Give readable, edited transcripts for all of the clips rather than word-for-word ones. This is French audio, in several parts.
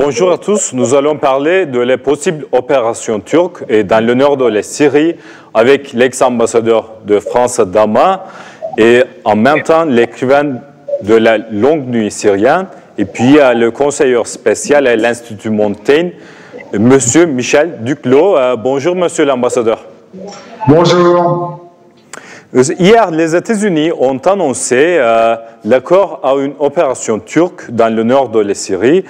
Bonjour à tous. Nous allons parler de les possibles opérations turques et dans le nord de la Syrie avec l'ex-ambassadeur de France Dama et en même temps l'écrivain de la longue nuit syrienne et puis le conseiller spécial à l'Institut Montaigne, Monsieur Michel Duclos. Bonjour Monsieur l'ambassadeur. Bonjour. Hier, les États-Unis ont annoncé l'accord à une opération turque dans le nord de la Syrie.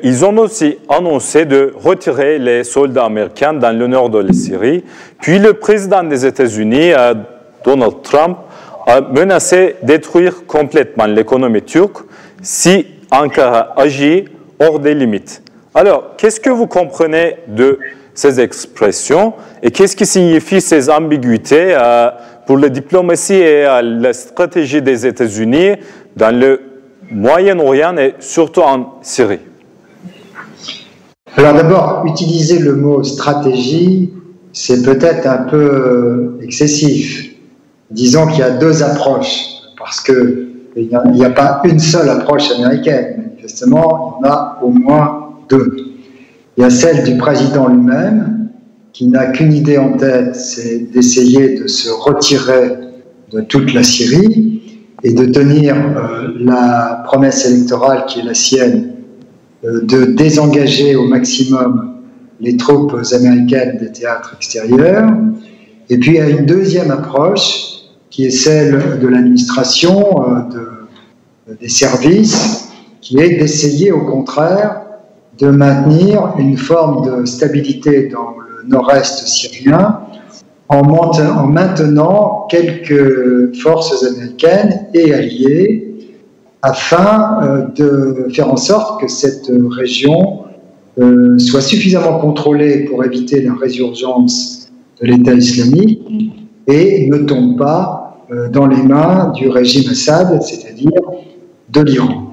Ils ont aussi annoncé de retirer les soldats américains dans le nord de la Syrie. Puis le président des États-Unis, Donald Trump, a menacé de détruire complètement l'économie turque si Ankara agit hors des limites. Alors, qu'est-ce que vous comprenez de ces expressions et qu'est-ce qui signifient ces ambiguïtés pour la diplomatie et la stratégie des États-Unis dans le Moyen-Orient et surtout en Syrie? Alors d'abord, utiliser le mot stratégie, c'est peut-être un peu excessif. Disons qu'il y a deux approches, parce qu'il n'y a pas une seule approche américaine. Manifestement, il y en a au moins deux. Il y a celle du président lui-même, qui n'a qu'une idée en tête, c'est d'essayer de se retirer de toute la Syrie et de tenir la promesse électorale qui est la sienne, de désengager au maximum les troupes américaines des théâtres extérieurs. Et puis il y a une deuxième approche qui est celle de l'administration, des services, qui est d'essayer au contraire de maintenir une forme de stabilité dans le nord-est syrien en maintenant quelques forces américaines et alliées afin de faire en sorte que cette région soit suffisamment contrôlée pour éviter la résurgence de l'État islamique et ne tombe pas dans les mains du régime Assad, c'est-à-dire de l'Iran.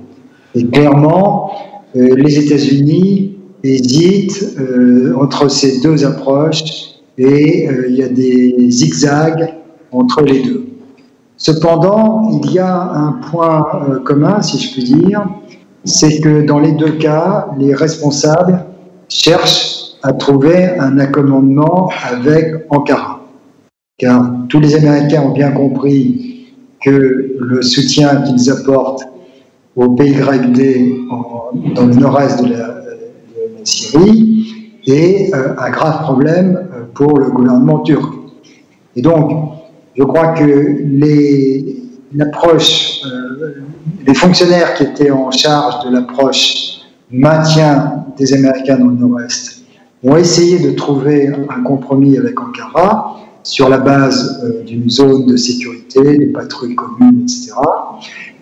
Et clairement, les États-Unis hésitent entre ces deux approches et il y a des zigzags entre les deux. Cependant, il y a un point commun, si je puis dire, c'est que dans les deux cas, les responsables cherchent à trouver un accommodement avec Ankara. Car tous les Américains ont bien compris que le soutien qu'ils apportent au PYD dans le nord-est de la Syrie est un grave problème pour le gouvernement turc. Et donc, je crois que l'approche, les fonctionnaires qui étaient en charge de l'approche maintien des Américains dans le nord-est ont essayé de trouver un compromis avec Ankara sur la base d'une zone de sécurité, des patrouilles communes, etc.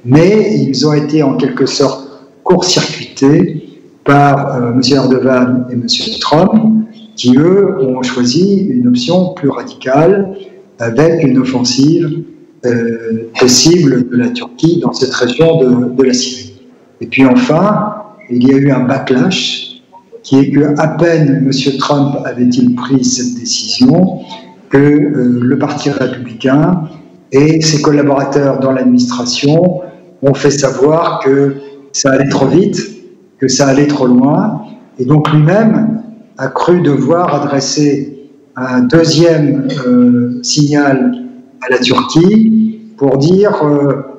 Mais ils ont été en quelque sorte court-circuités par M. Erdogan et M. Trump, qui eux ont choisi une option plus radicale avec une offensive possible de la Turquie dans cette région de la Syrie. Et puis enfin, il y a eu un backlash qui est qu'à peine M. Trump avait-il pris cette décision que le Parti républicain et ses collaborateurs dans l'administration ont fait savoir que ça allait trop vite, que ça allait trop loin, et donc lui-même a cru devoir adresser un deuxième signal à la Turquie pour dire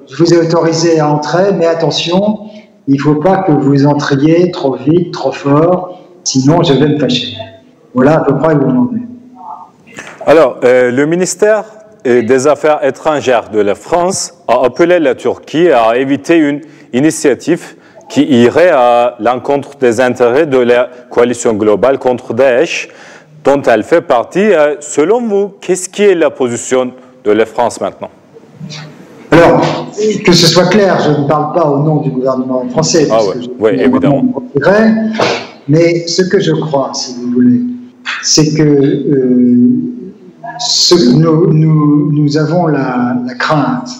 je vous ai autorisé à entrer, mais attention, il ne faut pas que vous entriez trop vite, trop fort, sinon je vais me fâcher. Voilà à peu près où on en est. Alors, le ministère des Affaires étrangères de la France a appelé la Turquie à éviter une initiative qui irait à l'encontre des intérêts de la coalition globale contre Daesh, dont elle fait partie. Selon vous, qu'est-ce qui est la position de la France maintenant? Alors, que ce soit clair, je ne parle pas au nom du gouvernement français, oui, évidemment. Mais ce que je crois, si vous voulez, c'est que nous avons la crainte,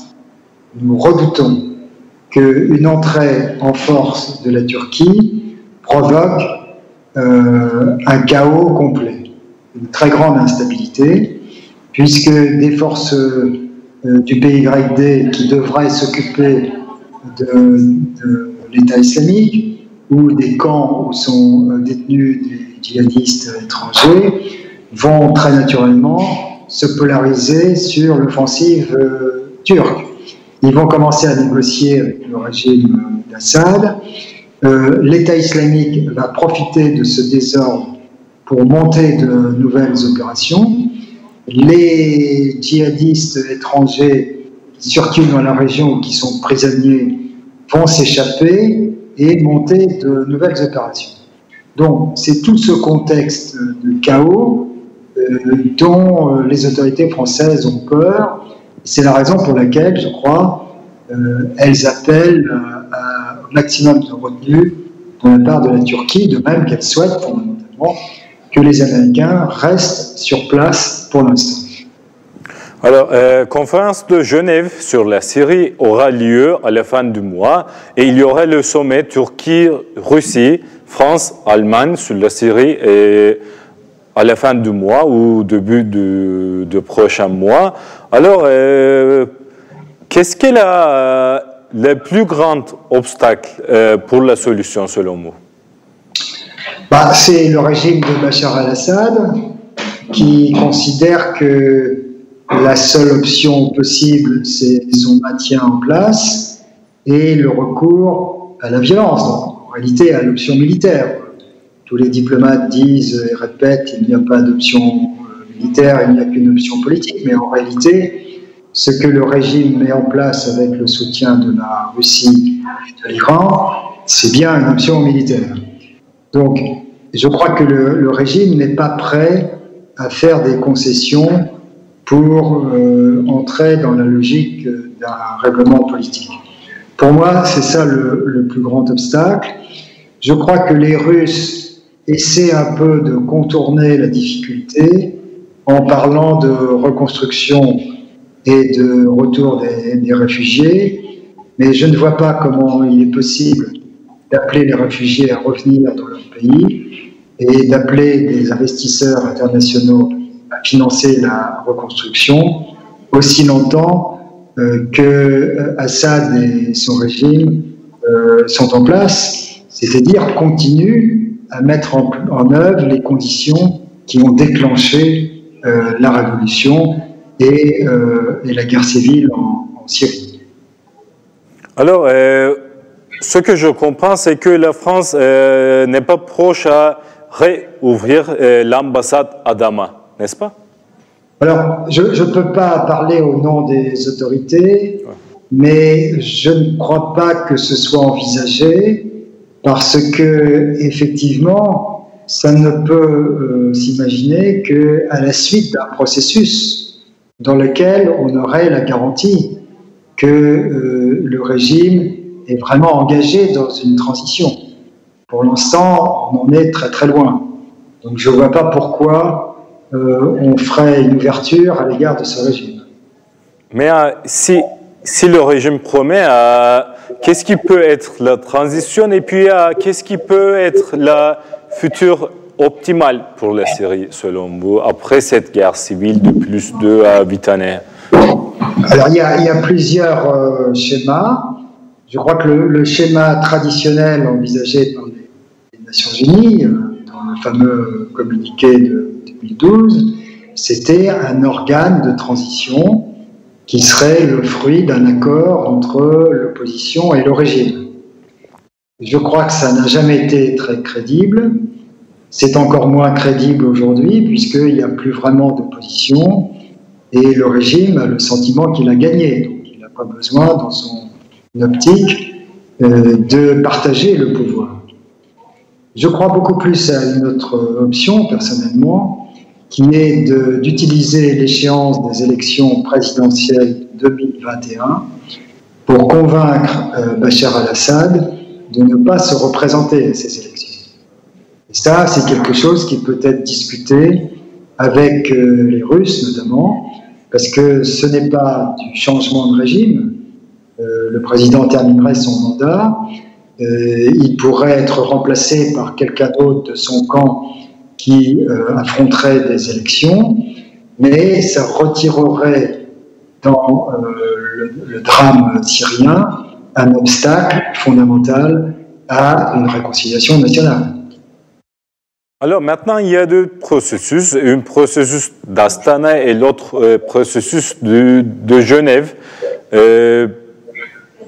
nous redoutons qu'une entrée en force de la Turquie provoque un chaos complet, une très grande instabilité, puisque des forces du PYD qui devraient s'occuper de l'État islamique ou des camps où sont détenus des djihadistes étrangers vont très naturellement se polariser sur l'offensive turque. Ils vont commencer à négocier avec le régime d'Assad. L'État islamique va profiter de ce désordre pour monter de nouvelles opérations. Les djihadistes étrangers qui circulent dans la région ou qui sont prisonniers vont s'échapper et monter de nouvelles opérations. Donc, c'est tout ce contexte de chaos dont les autorités françaises ont peur. C'est la raison pour laquelle, je crois, elles appellent au maximum de retenue de la part de la Turquie, de même qu'elles souhaitent fondamentalement que les Américains restent sur place pour l'instant. Alors, conférence de Genève sur la Syrie aura lieu à la fin du mois et il y aura le sommet Turquie-Russie, France-Allemagne sur la Syrie et à la fin du mois ou au début du prochain mois. Alors, qu'est-ce qui est le plus grand obstacle pour la solution selon vous? C'est le régime de Bachar al-Assad qui considère que la seule option possible, c'est son maintien en place et le recours à la violence, donc en réalité à l'option militaire. Tous les diplomates disent et répètent qu'il n'y a pas d'option militaire, il n'y a qu'une option politique, mais en réalité, ce que le régime met en place avec le soutien de la Russie et de l'Iran, c'est bien une option militaire. Donc, je crois que le régime n'est pas prêt à faire des concessions pour entrer dans la logique d'un règlement politique. Pour moi, c'est ça le plus grand obstacle. Je crois que les Russes essaient un peu de contourner la difficulté en parlant de reconstruction et de retour des réfugiés, mais je ne vois pas comment il est possible d'appeler les réfugiés à revenir dans leur pays et d'appeler des investisseurs internationaux à financer la reconstruction aussi longtemps que Assad et son régime sont en place, c'est-à-dire continuent à mettre en œuvre les conditions qui ont déclenché la révolution et la guerre civile en Syrie. Alors, ce que je comprends, c'est que la France n'est pas proche à réouvrir l'ambassade à Damas, n'est-ce pas? Alors, je ne peux pas parler au nom des autorités, mais je ne crois pas que ce soit envisagé parce que, effectivement, ça ne peut s'imaginer qu'à la suite d'un processus dans lequel on aurait la garantie que le régime est vraiment engagé dans une transition. Pour l'instant, on en est très très loin. Donc je ne vois pas pourquoi on ferait une ouverture à l'égard de ce régime. Mais si le régime promet, qu'est-ce qui peut être la transition et puis qu'est-ce qui peut être la future optimale pour la Syrie, selon vous, après cette guerre civile de plus de 8 années? Alors, il y a plusieurs schémas. Je crois que le schéma traditionnel envisagé par les Nations Unies, dans le fameux communiqué de 2012, c'était un organe de transition qui serait le fruit d'un accord entre l'opposition et le régime. Je crois que ça n'a jamais été très crédible. C'est encore moins crédible aujourd'hui puisqu'il n'y a plus vraiment d'opposition et le régime a le sentiment qu'il a gagné. Donc il n'a pas besoin, dans son optique, de partager le pouvoir. Je crois beaucoup plus à une autre option, personnellement, qui est d'utiliser l'échéance des élections présidentielles 2021 pour convaincre Bachar al-Assad de ne pas se représenter à ces élections. Et ça, c'est quelque chose qui peut être discuté avec les Russes, notamment, parce que ce n'est pas du changement de régime. Le président terminerait son mandat, il pourrait être remplacé par quelqu'un d'autre de son camp qui affronterait des élections, mais ça retirerait dans le drame syrien un obstacle fondamental à une réconciliation nationale. Alors maintenant, il y a deux processus, un processus d'Astana et l'autre processus de Genève.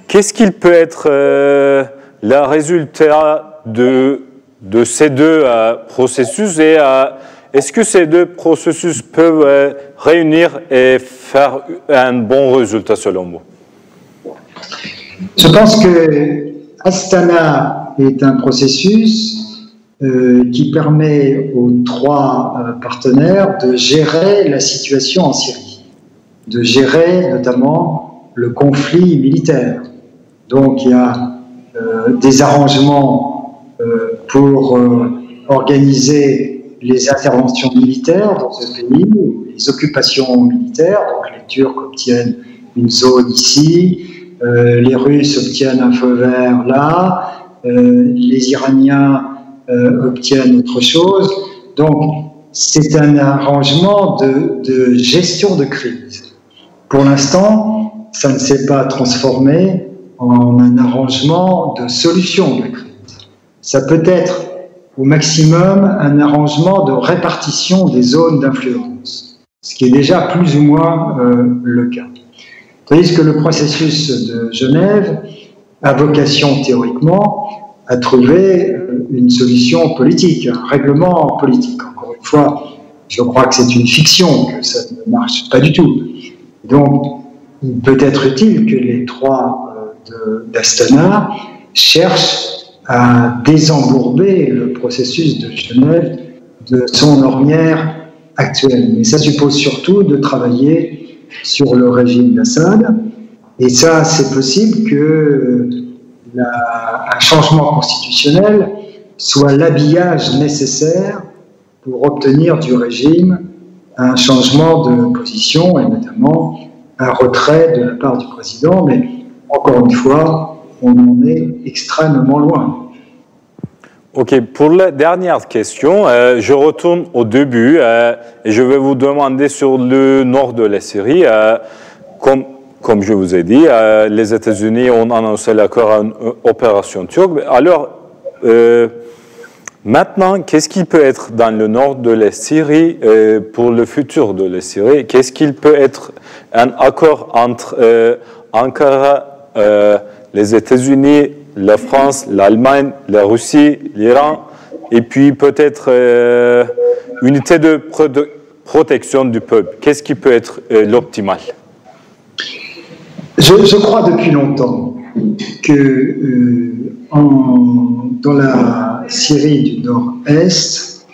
Qu'est-ce qu'il peut être le résultat de ces deux processus et est-ce que ces deux processus peuvent réunir et faire un bon résultat selon vous? Je pense que Astana est un processus qui permet aux trois partenaires de gérer la situation en Syrie, de gérer notamment le conflit militaire. Donc il y a des arrangements pour organiser les interventions militaires dans ce pays, les occupations militaires. Donc les Turcs obtiennent une zone ici, les Russes obtiennent un feu vert là, les Iraniens obtiennent autre chose. Donc, c'est un arrangement de gestion de crise. Pour l'instant, ça ne s'est pas transformé en un arrangement de solution de crise. Ça peut être au maximum un arrangement de répartition des zones d'influence, ce qui est déjà plus ou moins le cas. Tandis que le processus de Genève a vocation théoriquement à trouver une solution politique, un règlement politique. Encore une fois, je crois que c'est une fiction, que ça ne marche pas du tout. Donc, il peut être utile que les trois d'Astana cherchent à désembourber le processus de Genève de son ornière actuelle. Mais ça suppose surtout de travailler sur le régime d'Assad. Et ça, c'est possible que un changement constitutionnel soit l'habillage nécessaire pour obtenir du régime un changement de position et notamment un retrait de la part du président. Mais encore une fois, on en est extrêmement loin. Ok, pour la dernière question, je retourne au début et je vais vous demander sur le nord de la Syrie, comme je vous ai dit, les États-Unis ont annoncé l'accord à une opération turque. Alors, maintenant, qu'est-ce qui peut être dans le nord de la Syrie pour le futur de la Syrie? Qu'est-ce qu'il peut être un accord entre Ankara, les États-Unis, la France, l'Allemagne, la Russie, l'Iran, et puis peut-être unité de protection du peuple? Qu'est-ce qui peut être l'optimal? Je crois depuis longtemps que dans la Syrie du Nord-Est,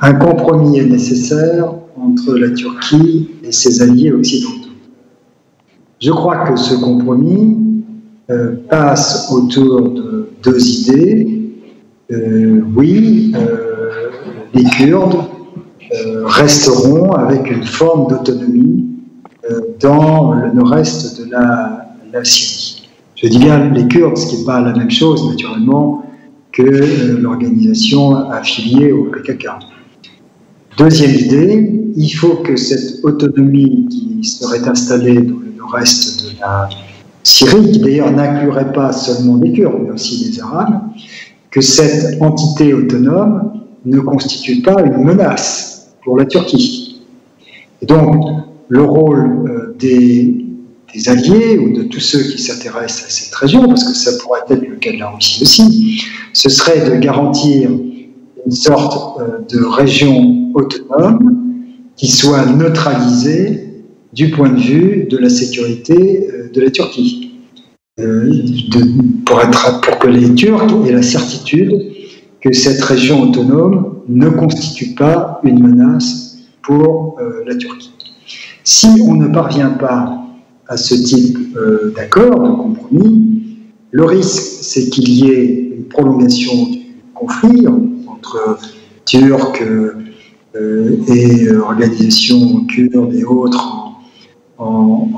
un compromis est nécessaire entre la Turquie et ses alliés occidentaux. Je crois que ce compromis passe autour de deux idées. Les Kurdes resteront avec une forme d'autonomie dans le nord-est de la Syrie. Je dis bien les Kurdes, ce qui n'est pas la même chose, naturellement, que l'organisation affiliée au PKK. Deuxième idée, il faut que cette autonomie qui serait installée dans le nord-est de la Syrie, qui d'ailleurs n'inclurait pas seulement les Kurdes, mais aussi les Arabes, que cette entité autonome ne constitue pas une menace pour la Turquie. Et donc, le rôle des alliés ou de tous ceux qui s'intéressent à cette région, parce que ça pourrait être le cas de la Russie aussi, ce serait de garantir une sorte de région autonome qui soit neutralisée du point de vue de la sécurité de la Turquie, pour que les Turcs aient la certitude que cette région autonome ne constitue pas une menace pour la Turquie. Si on ne parvient pas à ce type d'accord, de compromis, le risque, c'est qu'il y ait une prolongation du conflit entre Turcs et organisations kurdes et autres en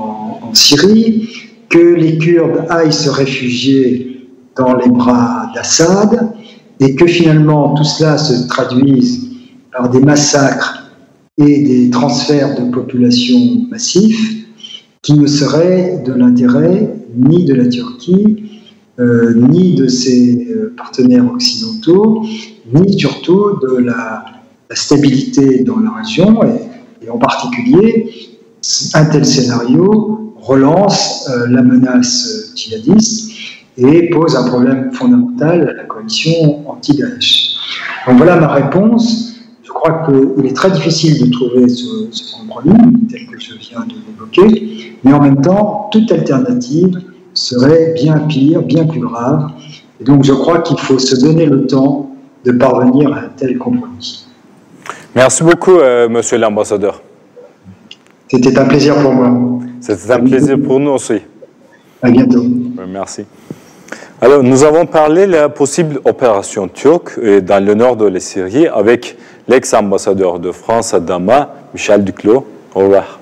Syrie, que les Kurdes aillent se réfugier dans les bras d'Assad et que finalement tout cela se traduise par des massacres et des transferts de population massifs qui ne seraient de l'intérêt ni de la Turquie ni de ses partenaires occidentaux, ni surtout de la stabilité dans la région, et en particulier, un tel scénario relance la menace djihadiste et pose un problème fondamental à la coalition anti-Daesh. Donc voilà ma réponse. Je crois qu'il est très difficile de trouver ce compromis, tel que je viens de l'évoquer, mais en même temps, toute alternative serait bien pire, bien plus grave. Et donc je crois qu'il faut se donner le temps de parvenir à un tel compromis. Merci beaucoup, monsieur l'ambassadeur. C'était un plaisir pour moi. C'était un plaisir pour nous aussi. À bientôt. Merci. Alors, nous avons parlé de la possible opération turque dans le nord de la Syrie avec l'ex-ambassadeur de France à Damas, Michel Duclos. Au revoir.